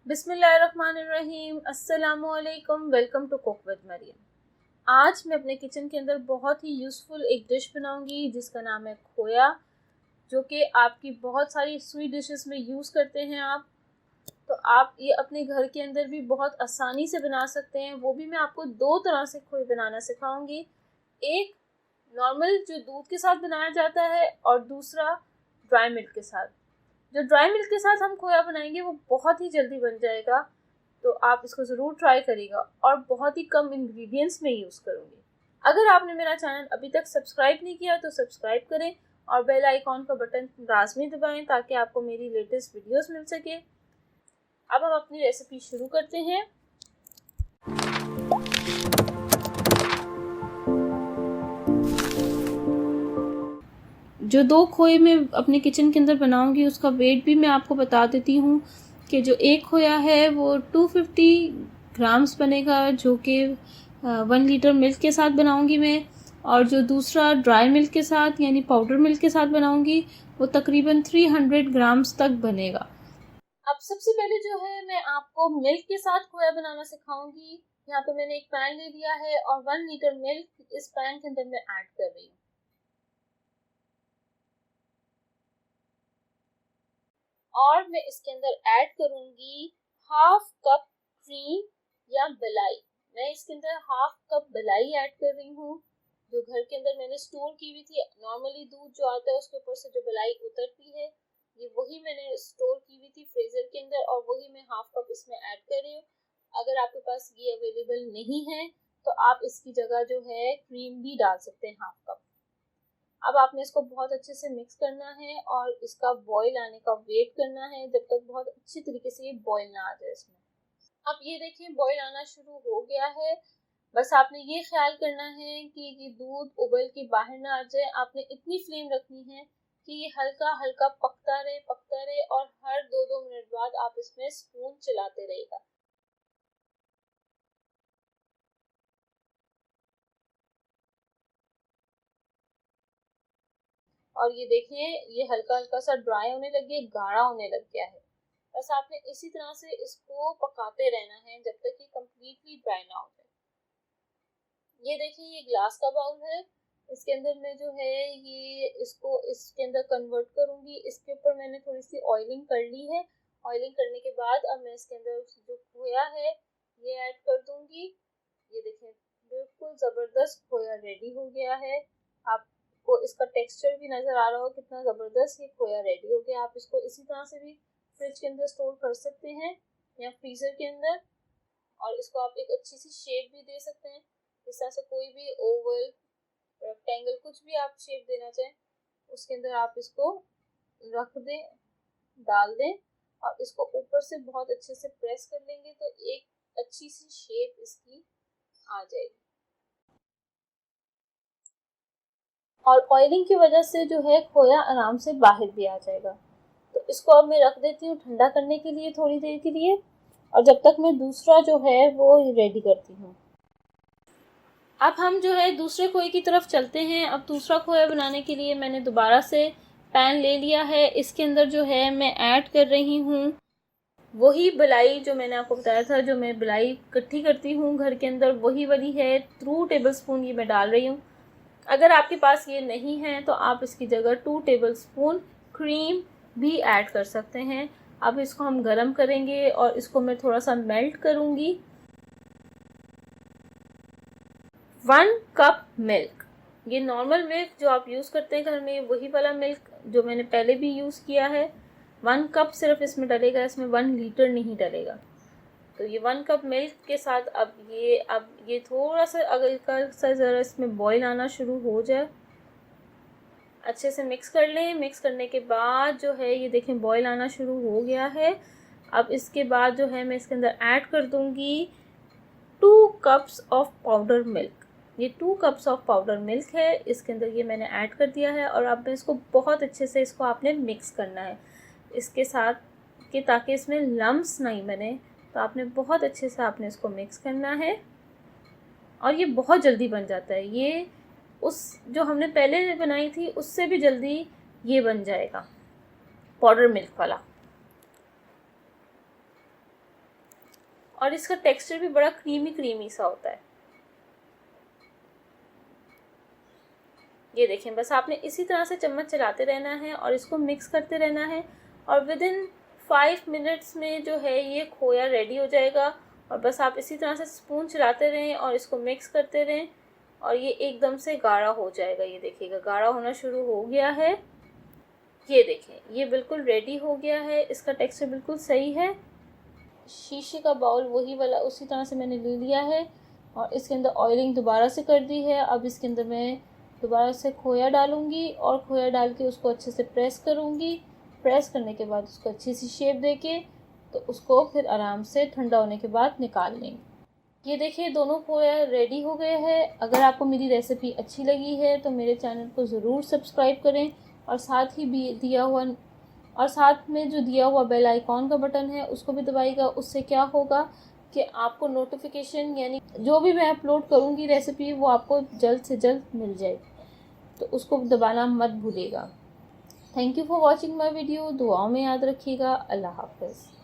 बिस्मिल्लाहिर्रहमानिर्रहीम। अस्सलामुअलैकुम। Welcome to cook with Mariam. आज मैं अपने किचन के अंदर बहुत ही यूज़फुल एक डिश बनाऊंगी जिसका नाम है खोया, जो कि आपकी बहुत सारी स्वीट डिशेस में यूज़ करते हैं आप। तो आप ये अपने घर के अंदर भी बहुत आसानी से बना सकते हैं। वो भी मैं आपको दो तरह से खोया बनाना सिखाऊंगी। एक नॉर्मल जो दूध के साथ बनाया जाता है और दूसरा ड्राई मिल्क के साथ। जो ड्राई मिल्क के साथ हम खोया बनाएंगे वो बहुत ही जल्दी बन जाएगा, तो आप इसको ज़रूर ट्राई करिएगा और बहुत ही कम इंग्रेडिएंट्स में यूज़ करूँगी। अगर आपने मेरा चैनल अभी तक सब्सक्राइब नहीं किया तो सब्सक्राइब करें और बेल आइकॉन का बटन लाजमी दबाएं ताकि आपको मेरी लेटेस्ट वीडियोस मिल सके। अब हम अपनी रेसिपी शुरू करते हैं। जो दो खोए मैं अपने किचन के अंदर बनाऊंगी उसका वेट भी मैं आपको बता देती हूँ कि जो एक खोया है वो 250 ग्राम्स बनेगा, जो कि 1 लीटर मिल्क के साथ बनाऊंगी मैं। और जो दूसरा ड्राई मिल्क के साथ यानी पाउडर मिल्क के साथ बनाऊंगी वो तकरीबन 300 ग्राम्स तक बनेगा। अब सबसे पहले जो है मैं आपको मिल्क के साथ खोया बनाना सिखाऊंगी। यहाँ पे मैंने एक पैन ले लिया है और 1 लीटर मिल्क इस पैन के अंदर मैं ऐड कर रही हूँ। और मैं इसके अंदर ऐड करूंगी हाफ कप क्रीम या मलाई। मैं इसके अंदर हाफ कप मलाई ऐड कर रही हूँ, जो घर के अंदर मैंने स्टोर की हुई थी। नॉर्मली दूध जो आता है उसके ऊपर से जो मलाई उतरती है, ये वही मैंने स्टोर की हुई थी फ्रीजर के अंदर और वही मैं हाफ कप इसमें ऐड कर रही हूँ। अगर आपके पास ये अवेलेबल नहीं है तो आप इसकी जगह जो है क्रीम भी डाल सकते हैं हाफ कप। अब आपने इसको बहुत अच्छे से मिक्स करना है और इसका बॉईल आने का वेट करना है जब तक बहुत अच्छी तरीके से ये बॉईल ना आ जाए इसमें। अब ये देखिए बॉईल आना शुरू हो गया है। बस आपने ये ख्याल करना है कि ये दूध उबल के बाहर ना आ जाए। आपने इतनी फ्लेम रखनी है कि ये हल्का हल्का पकता रहे और हर 2-2 मिनट बाद आप इसमें स्पून चलाते रहेगा। और ये देखिए ये हल्का हल्का सा ड्राई होने लग गया, गाढ़ा होने लग गया है। बस आपने इसी तरह से इसको पकाते रहना है जब तक ये कम्प्लीटली ड्राई ना हो जाए। ये देखिए ये ग्लास का बाउल है, इसके अंदर मैं जो है ये इसको इसके अंदर कन्वर्ट करूंगी। इसके ऊपर मैंने थोड़ी सी ऑयलिंग कर ली है। ऑयलिंग करने के बाद अब मैं इसके अंदर जो खोया है ये ऐड कर दूंगी। ये देखिए बिल्कुल जबरदस्त खोया रेडी हो गया है। आपको इसका टेक्सचर भी नजर आ रहा हो कितना जबरदस्त ये खोया रेडी हो गया। आप इसको इसी तरह से भी फ्रिज के अंदर स्टोर कर सकते हैं या फ्रीजर के अंदर, और इसको आप एक अच्छी सी शेप भी दे सकते हैं। इस तरह से कोई भी ओवल रेक्टेंगल कुछ भी आप शेप देना चाहें उसके अंदर आप इसको रख दें, डाल दें और इसको ऊपर से बहुत अच्छे से प्रेस कर लेंगे तो एक अच्छी सी शेप इसकी आ जाएगी। और ऑयलिंग की वजह से जो है खोया आराम से बाहर भी आ जाएगा। तो इसको अब मैं रख देती हूँ ठंडा करने के लिए थोड़ी देर के लिए, और जब तक मैं दूसरा जो है वो रेडी करती हूँ। अब हम जो है दूसरे खोए की तरफ चलते हैं। अब दूसरा खोया बनाने के लिए मैंने दोबारा से पैन ले लिया है। इसके अंदर जो है मैं ऐड कर रही हूँ वही बलाई जो मैंने आपको बताया था, जो मैं बलाई इकट्ठी करती हूँ घर के अंदर वही वाली है। 2 टेबल स्पून ये मैं डाल रही हूँ। अगर आपके पास ये नहीं है तो आप इसकी जगह 2 टेबल स्पून क्रीम भी ऐड कर सकते हैं। अब इसको हम गरम करेंगे और इसको मैं थोड़ा सा मेल्ट करूँगी। 1 कप मिल्क, ये नॉर्मल मिल्क जो आप यूज़ करते हैं घर में वही वाला मिल्क जो मैंने पहले भी यूज़ किया है। 1 कप सिर्फ इसमें डलेगा, इसमें 1 लीटर नहीं डलेगा। तो ये 1 कप मिल्क के साथ अब ये थोड़ा सा अगर सा ज़रा इसमें बॉईल आना शुरू हो जाए, अच्छे से मिक्स कर लें। मिक्स करने के बाद जो है ये देखें बॉईल आना शुरू हो गया है। अब इसके बाद जो है मैं इसके अंदर ऐड कर दूँगी 2 कप्स ऑफ पाउडर मिल्क। ये 2 कप्स ऑफ पाउडर मिल्क है, इसके अंदर ये मैंने ऐड कर दिया है। और अब इसको बहुत अच्छे से इसको आपने मिक्स करना है इसके साथ कि ताकि इसमें लम्स नहीं बने। तो आपने बहुत अच्छे से आपने इसको मिक्स करना है और ये बहुत जल्दी बन जाता है। ये उस जो हमने पहले बनाई थी उससे भी जल्दी ये बन जाएगा पाउडर मिल्क वाला। और इसका टेक्सचर भी बड़ा क्रीमी सा होता है। ये देखें, बस आपने इसी तरह से चम्मच चलाते रहना है और इसको मिक्स करते रहना है और विद इन 5 मिनट्स में जो है ये खोया रेडी हो जाएगा। और बस आप इसी तरह से स्पून चलाते रहें और इसको मिक्स करते रहें और ये एकदम से गाढ़ा हो जाएगा। ये देखिएगा गाढ़ा होना शुरू हो गया है। ये देखें, ये बिल्कुल रेडी हो गया है, इसका टेक्सचर बिल्कुल सही है। शीशे का बाउल वही वाला उसी तरह से मैंने ले लिया है और इसके अंदर ऑयलिंग दोबारा से कर दी है। अब इसके अंदर मैं दोबारा से खोया डालूंगी और खोया डाल के उसको अच्छे से प्रेस करूंगी। प्रेस करने के बाद उसको अच्छी सी शेप देके तो उसको फिर आराम से ठंडा होने के बाद निकाल लेंगे। ये देखिए दोनों खोया रेडी हो गए हैं। अगर आपको मेरी रेसिपी अच्छी लगी है तो मेरे चैनल को ज़रूर सब्सक्राइब करें और साथ में जो दिया हुआ बेल आइकॉन का बटन है उसको भी दबाइएगा। उससे क्या होगा कि आपको नोटिफिकेशन यानी जो भी मैं अपलोड करूँगी रेसिपी वो आपको जल्द से जल्द मिल जाए, तो उसको दबाना मत भूलिएगा। Thank you for watching my video. दुआओं में याद रखिएगा। अल्लाह हाफ़िज़।